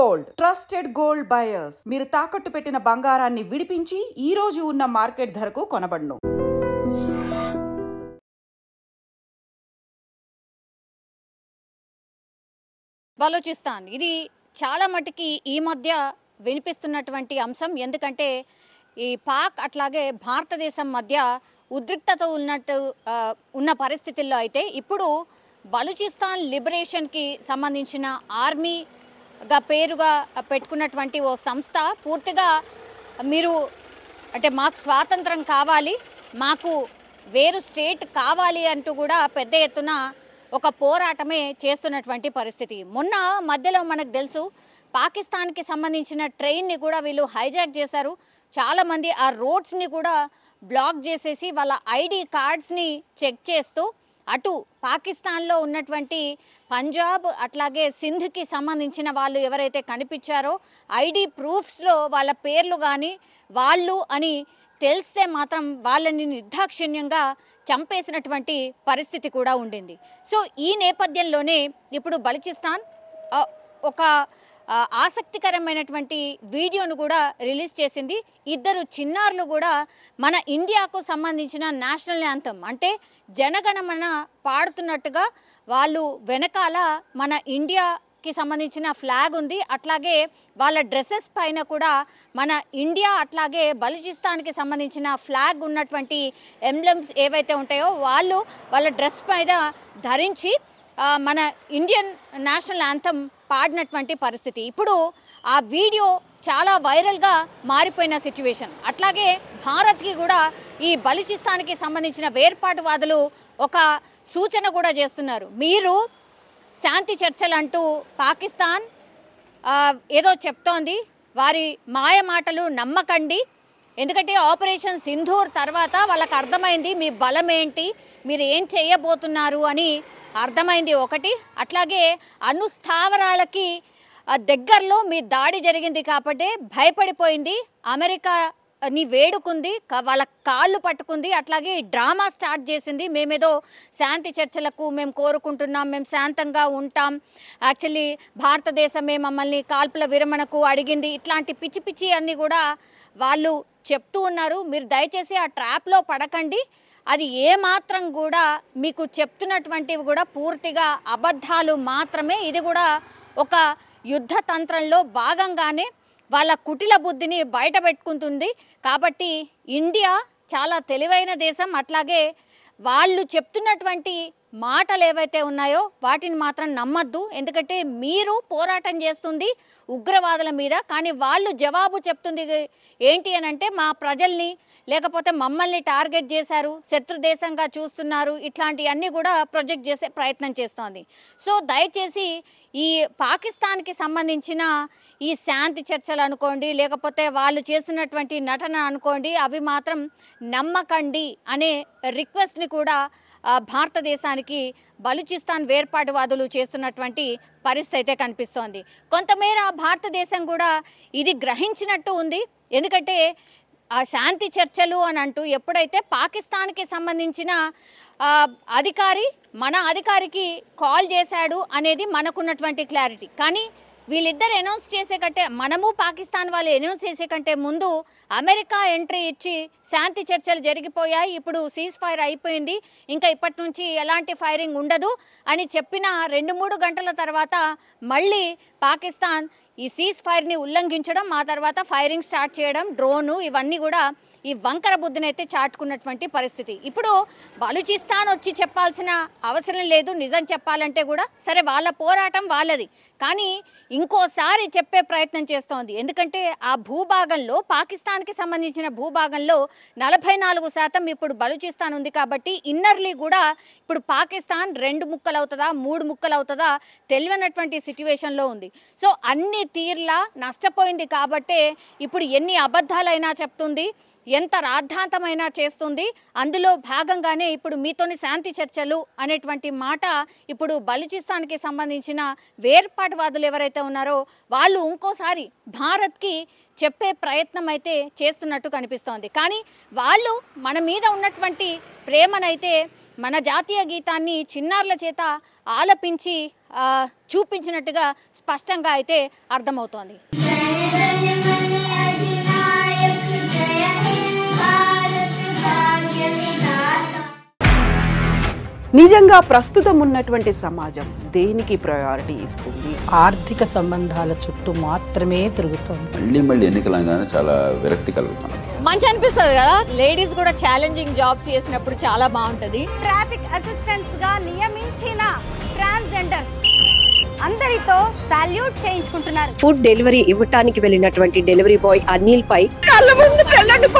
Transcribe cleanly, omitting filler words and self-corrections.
Gold trusted gold buyers. మీరు తాకట్టు పెట్టిన బంగారాన్ని విడిపించి ఈ రోజు ఉన్న మార్కెట్ ధరకు కొనబడును. బలూచిస్తాన్ ఇది చాలా మటుకి ఈ మధ్య వినిపిస్తున్నటువంటి అంశం. ఎందుకంటే ఈ పాక్ అట్లాగే భారతదేశం మధ్య ఉద్రిక్తత ఉన్న పరిస్థితుల్లో అయితే ఇప్పుడు బలూచిస్తాన్ లిబరేషన్కి సంబంధించిన ఆర్మీగా పేరుగా పెట్టుకున్నటువంటి ఓ సంస్థ పూర్తిగా మీరు అంటే మాకు స్వాతంత్రం కావాలి, మాకు వేరు స్టేట్ కావాలి అంటూ కూడా పెద్ద ఎత్తున ఒక పోరాటమే చేస్తున్నటువంటి పరిస్థితి. మొన్న మధ్యలో మనకు తెలుసు పాకిస్తాన్కి సంబంధించిన ట్రైన్ని కూడా వీళ్ళు హైజాక్ చేశారు. చాలామంది ఆ రోడ్స్ని కూడా బ్లాక్ చేసేసి వాళ్ళ ఐడి కార్డ్స్ని చెక్ చేస్తూ అటు పాకిస్తాన్లో ఉన్నటువంటి పంజాబ్ అట్లాగే సింధ్కి సంబంధించిన వాళ్ళు ఎవరైతే కనిపించారో ఐడి ప్రూఫ్స్లో వాళ్ళ పేర్లు కానీ వాళ్ళు అని తెలిస్తే మాత్రం వాళ్ళని నిర్దాక్షిణ్యంగా చంపేసినటువంటి పరిస్థితి కూడా ఉండింది. సో ఈ నేపథ్యంలోనే ఇప్పుడు బలూచిస్తాన్ ఒక ఆసక్తికరమైనటువంటి వీడియోను కూడా రిలీజ్ చేసింది. ఇద్దరు చిన్నారులు కూడా మన ఇండియాకు సంబంధించిన నేషనల్ యాంథమ్ అంటే జనగణమన పాడుతున్నట్టుగా వాళ్ళు వెనకాల మన ఇండియాకి సంబంధించిన ఫ్లాగ్ ఉంది. అట్లాగే వాళ్ళ డ్రెస్సెస్ పైన కూడా మన ఇండియా అట్లాగే బలూచిస్తాన్కి సంబంధించిన ఫ్లాగ్ ఉన్నటువంటి ఎంబ్లమ్స్ ఏవైతే ఉంటాయో వాళ్ళు వాళ్ళ డ్రెస్ పైన ధరించి మన ఇండియన్ నేషనల్ యాంథమ్ పాడినటువంటి పరిస్థితి. ఇప్పుడు ఆ వీడియో చాలా వైరల్గా మారిపోయిన సిచ్యువేషన్. అట్లాగే భారత్కి కూడా ఈ బలూచిస్తాన్కి సంబంధించిన వేర్పాటువాదులు ఒక సూచన కూడా చేస్తున్నారు. మీరు శాంతి చర్చలు అంటూ పాకిస్తాన్ ఏదో చెప్తోంది, వారి మాయ మాటలు నమ్మకండి. ఎందుకంటే ఆపరేషన్ సింధూర్ తర్వాత వాళ్ళకి అర్థమైంది మీ బలం ఏంటి, మీరు ఏం చేయబోతున్నారు అని అర్థమైంది ఒకటి. అట్లాగే అణుస్థావరాలకి దగ్గరలో మీ దాడి జరిగింది కాబట్టి భయపడిపోయింది, అమెరికాని వేడుకుంది, వాళ్ళ కాళ్ళు పట్టుకుంది, అట్లాగే డ్రామా స్టార్ట్ చేసింది. మేమేదో శాంతి చర్చలకు మేము కోరుకుంటున్నాం, మేము శాంతంగా ఉంటాం, యాక్చువల్లీ భారతదేశమే మమ్మల్ని కాల్పుల విరమణకు అడిగింది, ఇట్లాంటి పిచ్చి పిచ్చి అన్నీ కూడా వాళ్ళు చెప్తూ ఉన్నారు. మీరు దయచేసి ఆ ట్రాప్లో పడకండి. అది ఏమాత్రం కూడా మీకు చెప్తున్నటువంటివి కూడా పూర్తిగా అబద్ధాలు మాత్రమే. ఇది కూడా ఒక యుద్ధ తంత్రంలో భాగంగానే వాళ్ళ కుటిల బుద్ధిని బయట పెట్టుకుంటుంది. కాబట్టి ఇండియా చాలా తెలివైన దేశం. అట్లాగే వాళ్ళు చెప్తున్నటువంటి మాటలు ఏవైతే ఉన్నాయో వాటిని మాత్రం నమ్మద్దు. ఎందుకంటే మీరు పోరాటం చేస్తుంది ఉగ్రవాదుల మీద, కానీ వాళ్ళు జవాబు చెప్తుంది ఏంటి అని అంటే మా ప్రజల్ని లేకపోతే మమ్మల్ని టార్గెట్ చేశారు, శత్రు దేశంగా చూస్తున్నారు, ఇట్లాంటివన్నీ కూడా ప్రొజెక్ట్ చేసే ప్రయత్నం చేస్తోంది. సో దయచేసి ఈ పాకిస్తాన్కి సంబంధించిన ఈ శాంతి చర్చలు అనుకోండి, లేకపోతే వాళ్ళు చేసినటువంటి నటన అనుకోండి, అవి మాత్రం నమ్మకండి అనే రిక్వెస్ట్ని కూడా భారతదేశానికి బలూచిస్తాన్ వేర్పాటువాదులు చేస్తున్నటువంటి పరిస్థితి అయితే కనిపిస్తోంది. కొంతమేర భారతదేశం కూడా ఇది గ్రహించినట్టు ఉంది. ఎందుకంటే ఆ శాంతి చర్చలు అని అంటూ ఎప్పుడైతే పాకిస్తాన్కి సంబంధించిన అధికారి మన అధికారికి కాల్ చేశాడు అనేది మనకున్నటువంటి క్లారిటీ. కానీ వీళ్ళిద్దరు అనౌన్స్ చేసే కంటే, మనము పాకిస్తాన్ వాళ్ళు అనౌన్స్ చేసే కంటే ముందు అమెరికా ఎంట్రీ ఇచ్చి శాంతి చర్చలు జరిగిపోయాయి, ఇప్పుడు సీజ్ ఫైర్ అయిపోయింది, ఇంకా ఇప్పటి నుంచి ఎలాంటి ఫైరింగ్ ఉండదు అని చెప్పిన 2-3 గంటల తర్వాత మళ్ళీ పాకిస్తాన్ ఈ సీజ్ ఫైర్ని ఉల్లంఘించడం, ఆ తర్వాత ఫైరింగ్ స్టార్ట్ చేయడం, డ్రోను, ఇవన్నీ కూడా ఈ వంకర బుద్ధిని అయితే చాటుకున్నటువంటి పరిస్థితి. ఇప్పుడు బలూచిస్తాన్ వచ్చి చెప్పాల్సిన అవసరం లేదు. నిజం చెప్పాలంటే కూడా సరే వాళ్ళ పోరాటం వాళ్ళది, కానీ ఇంకోసారి చెప్పే ప్రయత్నం చేస్తోంది. ఎందుకంటే ఆ భూభాగంలో పాకిస్తాన్కి సంబంధించిన భూభాగంలో 44% ఇప్పుడు బలూచిస్తాన్ ఉంది. కాబట్టి ఇన్నర్లీ కూడా ఇప్పుడు పాకిస్తాన్ 2 ముక్కలు అవుతుందా 3 ముక్కలు అవుతుందా తెలియనటువంటి సిచ్యువేషన్లో ఉంది. సో అన్ని తీర్లా నష్టపోయింది. కాబట్టే ఇప్పుడు ఎన్ని అబద్ధాలైనా చెప్తుంది, ఎంత రాద్ధాంతమైనా చేస్తుంది. అందులో భాగంగానే ఇప్పుడు మీతోని శాంతి చర్చలు అనేటువంటి మాట ఇప్పుడు బలూచిస్తాన్కి సంబంధించిన వేర్పాటువాదులు ఎవరైతే ఉన్నారో వాళ్ళు ఇంకోసారి భారత్కి చెప్పే ప్రయత్నం అయితే చేస్తున్నట్టు కనిపిస్తోంది. కానీ వాళ్ళు మన మీద ఉన్నటువంటి ప్రేమనైతే మన జాతీయ గీతాన్ని చిన్నారుల చేత ఆలపించి చూపించినట్టుగా స్పష్టంగా అయితే అర్థమవుతోంది. నిజంగా ప్రస్తుతం ఉన్నటువంటి సమాజం దేనికి ప్రయారిటీ ఇస్తుంది? ఆర్థిక సంబంధాల చుట్టూ మాత్రమే తిరుగుతుంది. మళ్ళీ ఎన్నికలంగానే చాలా విరక్తి కలుగుతాం. మంచి అనిపిస్తుంది కదా, లేడీస్ కూడా ఛాలెంజింగ్ జాబ్స్ చేసినప్పుడు చాలా బాగుంటది. ట్రాఫిక్ అసిస్టెంట్స్ గా నియమించిన ట్రాన్స్జెండర్స్ అందరితో సాల్యూట్ చేయించుకుంటున్నారు. ఫుడ్ డెలివరీ ఇవ్వటానికి వెళ్ళినటువంటి డెలివరీ బాయ్ అనిల్ పై కళ్ళ ముందు పెళ్ళండి